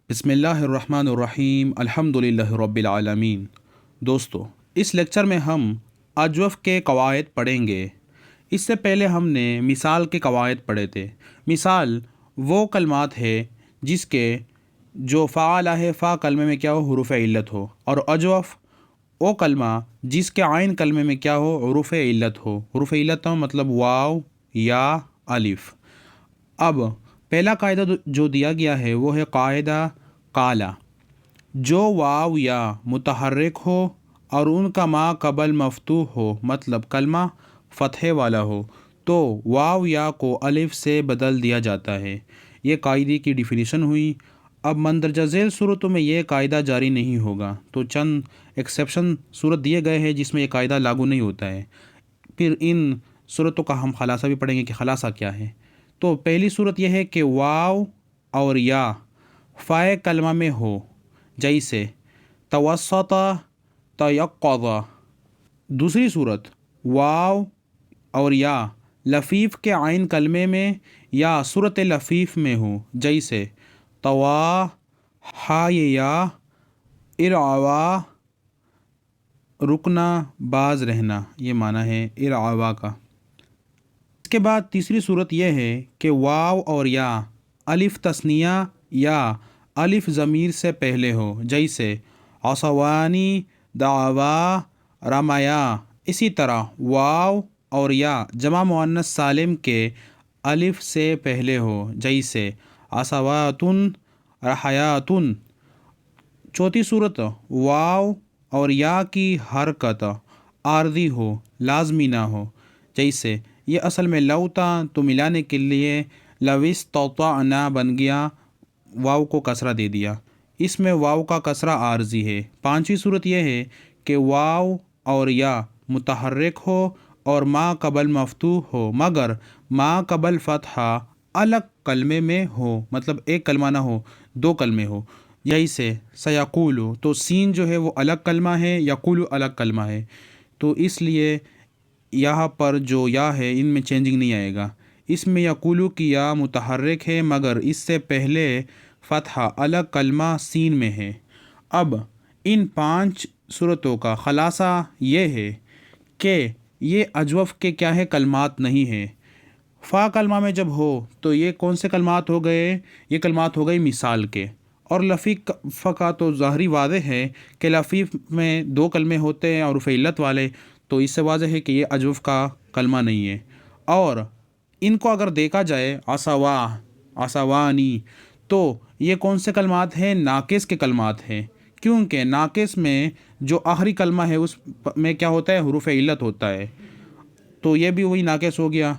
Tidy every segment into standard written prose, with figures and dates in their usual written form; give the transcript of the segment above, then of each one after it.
بسم اللہ الرحمن الرحیم الحمدللہ رب العالمین۔ دوستو، اس لیکچر میں ہم اجوف کے قواعد پڑھیں گے۔ اس سے پہلے ہم نے مثال کے قواعد پڑھے تھے۔ مثال وہ کلمات ہے جس کے جو فعال ہے فا کلمے میں کیا ہو، حروف علت ہو، اور اجوف وہ کلمہ جس کے عین کلمے میں کیا ہو، حروف علت ہو۔ حروف علت ہو مطلب واو یا الف۔ اب پہلا قاعدہ جو دیا گیا ہے وہ ہے قاعدہ قالا۔ جو واو یا متحرک ہو اور ان کا ما قبل مفتوح ہو، مطلب کلمہ فتحے والا ہو، تو واو یا کو الف سے بدل دیا جاتا ہے۔ یہ قاعدے کی ڈیفینیشن ہوئی۔ اب مندرجہ ذیل صورتوں میں یہ قاعدہ جاری نہیں ہوگا، تو چند ایکسیپشن صورت دیے گئے ہیں جس میں یہ قاعدہ لاگو نہیں ہوتا ہے۔ پھر ان صورتوں کا ہم خلاصہ بھی پڑھیں گے کہ خلاصہ کیا ہے۔ تو پہلی صورت یہ ہے کہ واو اور یا فائے کلمہ میں ہو، جیسے توسط، تیقظ۔ دوسری صورت واو اور یا لفیف کے عین کلمے میں یا صورت لفیف میں ہو، جیسے طوا، حایا، ارعوا، رکنا، باز رہنا۔ یہ معنی ہے ارعوا کا۔ اس کے بعد تیسری صورت یہ ہے کہ واو اور یا الف تثنیہ یا الف ضمیر سے پہلے ہو، جیسے عصوانی، دعوا، رمیا۔ اسی طرح واو اور یا جمع مؤنث سالم کے الف سے پہلے ہو، جیسے عصواتن، رحیاتن۔ چوتھی صورت واو اور یا کی حرکت عارضی ہو، لازمی نہ ہو، جیسے یہ اصل میں لو تھا تو ملانے کے لیے لوستطعنا بن گیا، واو کو کسرہ دے دیا۔ اس میں واو کا کسرہ عارضی ہے۔ پانچویں صورت یہ ہے کہ واو اور یا متحرک ہو اور ما قبل مفتوح ہو، مگر ما قبل فتحہ الگ کلمے میں ہو، مطلب ایک کلمہ نہ ہو، دو کلمے ہو۔ جیسے سیقولو، تو سین جو ہے وہ الگ کلمہ ہے، یقولو الگ کلمہ ہے، تو اس لیے یہاں پر جو یا ہے ان میں چینجنگ نہیں آئے گا۔ اس میں یقولو کی یا متحرک ہے مگر اس سے پہلے فتحہ الگ کلمہ سین میں ہے۔ اب ان پانچ صورتوں کا خلاصہ یہ ہے کہ یہ اجوف کے کیا ہے، کلمات نہیں ہیں۔ فا کلمہ میں جب ہو تو یہ کون سے کلمات ہو گئے؟ یہ کلمات ہو گئی مثال کے۔ اور لفیف کا تو ظاہری واضح ہے کہ لفیف میں دو کلمے ہوتے ہیں اور حروف علت والے، تو اس سے واضح ہے کہ یہ اجوف کا کلمہ نہیں ہے۔ اور ان کو اگر دیکھا جائے عصوا، عصوانی، تو یہ کون سے کلمات ہیں؟ ناقص کے کلمات ہیں، کیونکہ ناقص میں جو آخری کلمہ ہے اس میں کیا ہوتا ہے، حروف علت ہوتا ہے، تو یہ بھی وہی ناقص ہو گیا۔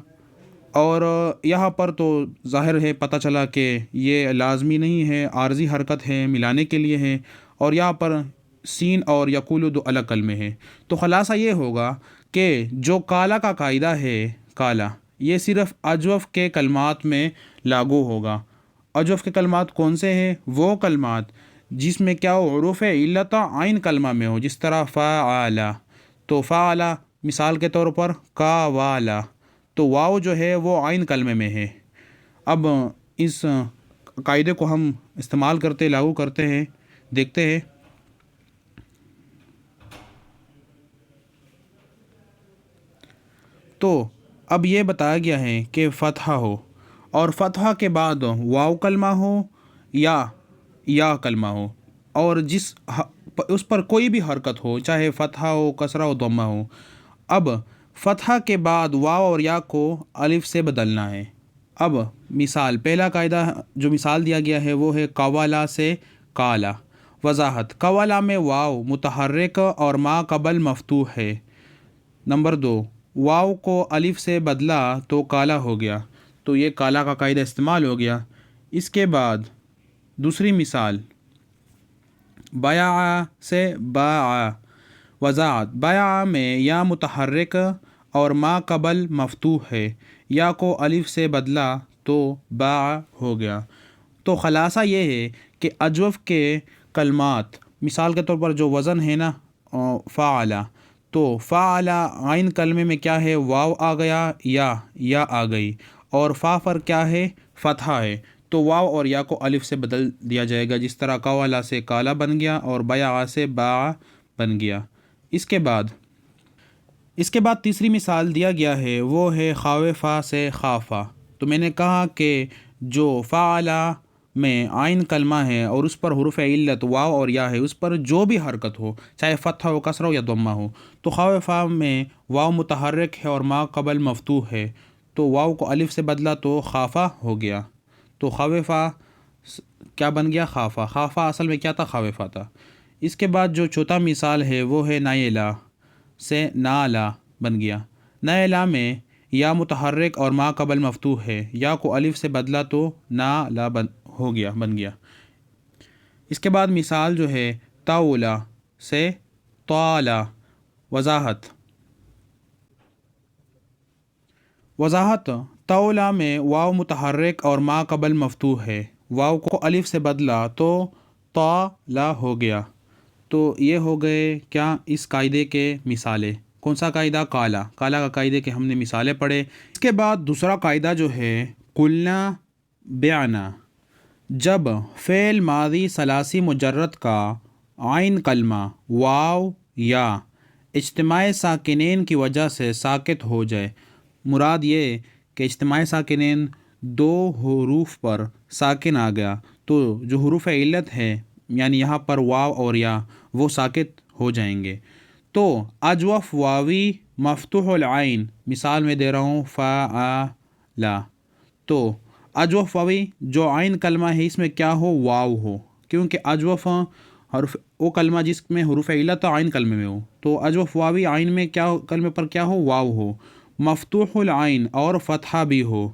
اور یہاں پر تو ظاہر ہے، پتہ چلا کہ یہ لازمی نہیں ہے، عارضی حرکت ہے، ملانے کے لیے ہے، اور یہاں پر سین اور یقول دو الگ کلمے ہیں۔ تو خلاصہ یہ ہوگا کہ جو کالا کا قاعدہ ہے، کالا، یہ صرف اجوف کے کلمات میں لاگو ہوگا۔ اجوف کے کلمات کون سے ہیں؟ وہ کلمات جس میں کیا ہو، حروف علت عین کلمہ میں ہو، جس طرح فعل، تو فعل مثال کے طور پر قاوالا، تو واو جو ہے وہ عین کلمے میں ہے۔ اب اس قاعدے کو ہم استعمال کرتے، لاگو کرتے ہیں، دیکھتے ہیں۔ تو اب یہ بتایا گیا ہے کہ فتحہ ہو اور فتحہ کے بعد واو کلمہ ہو یا کلمہ ہو، اور اس پر کوئی بھی حرکت ہو، چاہے فتحہ ہو، کسرہ ہو، ضمہ ہو۔ اب فتحہ کے بعد واو اور یا کو الف سے بدلنا ہے۔ اب مثال، پہلا قاعدہ جو مثال دیا گیا ہے وہ ہے قوالا سے کالا۔ وضاحت، قوالا میں واو متحرک اور ما قبل مفتوح ہے۔ نمبر 2، واو کو الف سے بدلا تو کالا ہو گیا، تو یہ کالا کا قاعدہ استعمال ہو گیا۔ اس کے بعد دوسری مثال، بیع سے باع۔ وضاحت، بیع میں یا متحرک اور ما قبل مفتوح ہے، یا کو الف سے بدلا تو باع ہو گیا۔ تو خلاصہ یہ ہے کہ اجوف کے کلمات، مثال کے طور پر جو وزن ہے نا، فعلا، تو فعلا عین کلمے میں کیا ہے، واو آ گیا یا آ گئی، اور فا پر کیا ہے، فتحہ ہے، تو واو اور یا کو الف سے بدل دیا جائے گا، جس طرح قوالا سے کالا بن گیا اور بیع سے باع بن گیا۔ اس کے بعد تیسری مثال دیا گیا ہے، وہ ہے خاوفا سے خافا۔ تو میں نے کہا کہ جو فعلا میں عین کلمہ ہے اور اس پر حروف علت واو اور یا ہے، اس پر جو بھی حرکت ہو، چاہے فتح ہو، کسرہ ہو یا ضمہ ہو، تو خاوفا میں واو متحرک ہے اور ما قبل مفتوح ہے، تو واو کو الف سے بدلا تو خافا ہو گیا۔ تو خاوفا کیا بن گیا؟ خافا۔ خافا اصل میں کیا تھا؟ خاوفا تھا۔ اس کے بعد جو چوتھا مثال ہے وہ ہے نائلہ سے نالا بن گیا۔ نائلہ میں یا متحرک اور ما قبل مفتوح ہے، یا کو الف سے بدلا تو نالا بن گیا۔ اس کے بعد مثال جو ہے طاولا سے طالا۔ وضاحت طاولا میں واو متحرک اور ما قبل مفتوح ہے، واو کو الف سے بدلا تو طالا ہو گیا۔ تو یہ ہو گئے کیا اس قاعدے کے مثالیں۔ کون سا قاعدہ؟ کالا کا قاعدے کے ہم نے مثالیں پڑھے۔ اس کے بعد دوسرا قاعدہ جو ہے قلنا بعنا، جب فعل ماضی ثلاثی مجرد کا عین کلمہ واو یا اجتماع ساکنین کی وجہ سے ساکت ہو جائے، مراد یہ کہ اجتماع ساکنین دو حروف پر ساکن آ گیا، تو جو حروف علت ہے یعنی یہاں پر واو اور یا وہ ساکت ہو جائیں گے۔ تو اجوف واوی مفتوح العین، مثال میں دے رہا ہوں فعلا، تو اجوف واوی جو عین کلمہ ہے اس میں کیا ہو؟ واو ہو، کیونکہ اجوف حرف وہ کلمہ جس میں حروف علت عین کلمے میں ہو، تو اجوف واوی عین میں کیا کلمے پر کیا ہو؟ واو ہو۔ مفتوح العین اور فتحہ بھی ہو،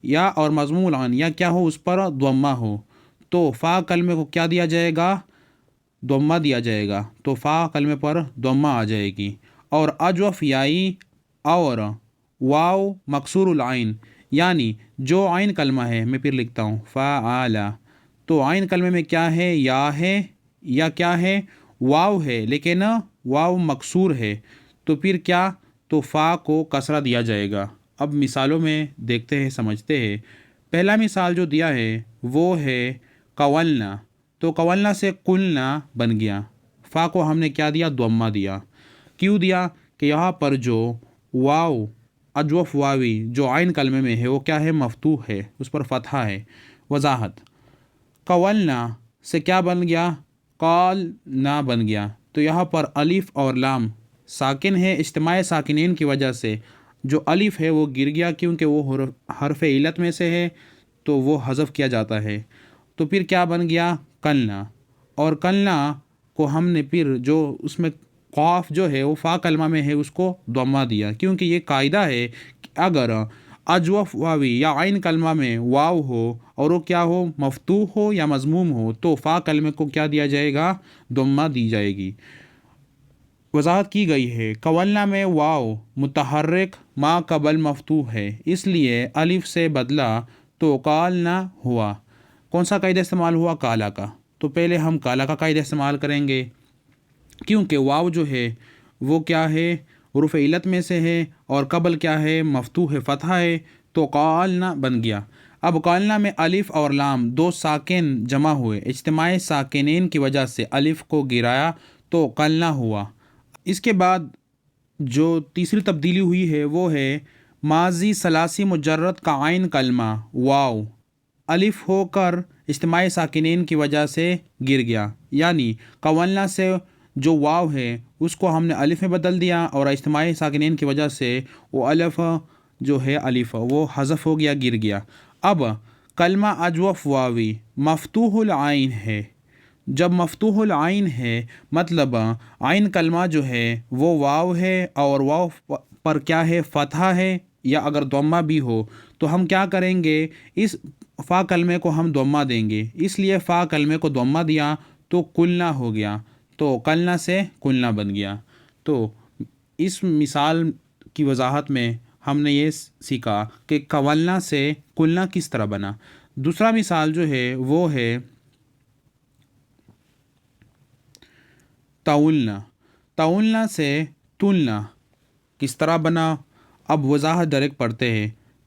یا اور مضموم العین یا کیا ہو؟ اس پر ضمہ ہو، تو فا کلمے کو کیا دیا جائے گا؟ ضمہ دیا جائے گا، تو فا کلمے پر ضمہ آ جائے گی۔ اور اجوف یائی اور واو مکسور العین، یعنی جو عین کلمہ ہے، میں پھر لکھتا ہوں فعلا، تو عین کلمے میں کیا ہے؟ یا ہے، یا کیا ہے؟ واو ہے، لیکن واو مکسور ہے، تو پھر کیا؟ تو فا کو کسرہ دیا جائے گا۔ اب مثالوں میں دیکھتے ہیں، سمجھتے ہیں۔ پہلا مثال جو دیا ہے وہ ہے قولنا، تو قولنا سے قلنا بن گیا، فا کو ہم نے کیا دیا؟ ضمہ دیا۔ کیوں دیا؟ کہ یہاں پر جو واو اجوف واوی جو عین کلمے میں ہے وہ کیا ہے؟ مفتوح ہے، اس پر فتحہ ہے۔ وضاحت قولنا سے کیا بن گیا؟ قالنا بن گیا، تو یہاں پر الف اور لام ساکن ہے، اجتماع ساکنین کی وجہ سے جو الف ہے وہ گر گیا، کیونکہ وہ حرف علت میں سے ہے تو وہ حذف کیا جاتا ہے، تو پھر کیا بن گیا؟ قلنا۔ اور قلنا کو ہم نے پھر جو اس میں قاف جو ہے وہ فا کلمہ میں ہے اس کو ضمہ دیا، کیونکہ یہ قاعدہ ہے کہ اگر اجوف واوی یا عین کلمہ میں واو ہو اور وہ کیا ہو؟ مفتوح ہو یا مضموم ہو، تو فا کلمے کو کیا دیا جائے گا؟ ضمہ دی جائے گی۔ وضاحت کی گئی ہے قولنا میں واو متحرک ما قبل مفتوح ہے، اس لیے الف سے بدلا تو قالنا ہوا۔ کون سا قاعدہ استعمال ہوا؟ کالا کا۔ تو پہلے ہم کالا کا قاعدہ استعمال کریں گے، کیونکہ واو جو ہے وہ کیا ہے؟ حروف علت میں سے ہے، اور قبل کیا ہے؟ مفتوح ہے، فتحہ ہے، تو قالنا بن گیا۔ اب قالنا میں الف اور لام دو ساکن جمع ہوئے، اجتماع ساکنین کی وجہ سے الف کو گرایا تو قلنا ہوا۔ اس کے بعد جو تیسری تبدیلی ہوئی ہے وہ ہے ماضی ثلاثی مجرد کا عین کلمہ واو الف ہو کر اجتماع ساکنین کی وجہ سے گر گیا، یعنی قولنا سے جو واو ہے اس کو ہم نے الف میں بدل دیا، اور اجتماع ساکنین کی وجہ سے وہ الف جو ہے الف وہ حذف ہو گیا، گر گیا۔ اب کلمہ اجوف واوی مفتوح العین ہے، جب مفتوح العین ہے مطلب عین کلمہ جو ہے وہ واو ہے، اور واو پر کیا ہے؟ فتحہ ہے، یا اگر ضمہ بھی ہو تو ہم کیا کریں گے؟ اس فا کلمے کو ہم ضمہ دیں گے، اس لیے فا کلمے کو ضمہ دیا تو قلنا ہو گیا، تو قلنا سے قلنا بن گیا۔ تو اس مثال کی وضاحت میں ہم نے یہ سیکھا کہ قولنا سے قلنا کس طرح بنا۔ دوسرا مثال جو ہے وہ ہے طاولنا۔ طاولنا سے تلنا کس طرح بنا؟ اب وضاحت ڈائریکٹ پڑھتے ہیں۔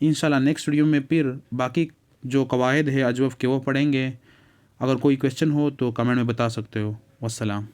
انشاءاللہ نیکسٹ ویڈیو میں پھر باقی جو قواعد ہے اجوف کے وہ پڑھیں گے. اگر کوئی کویشچن ہو تو کمنٹ میں بتا سکتے ہو. والسلام.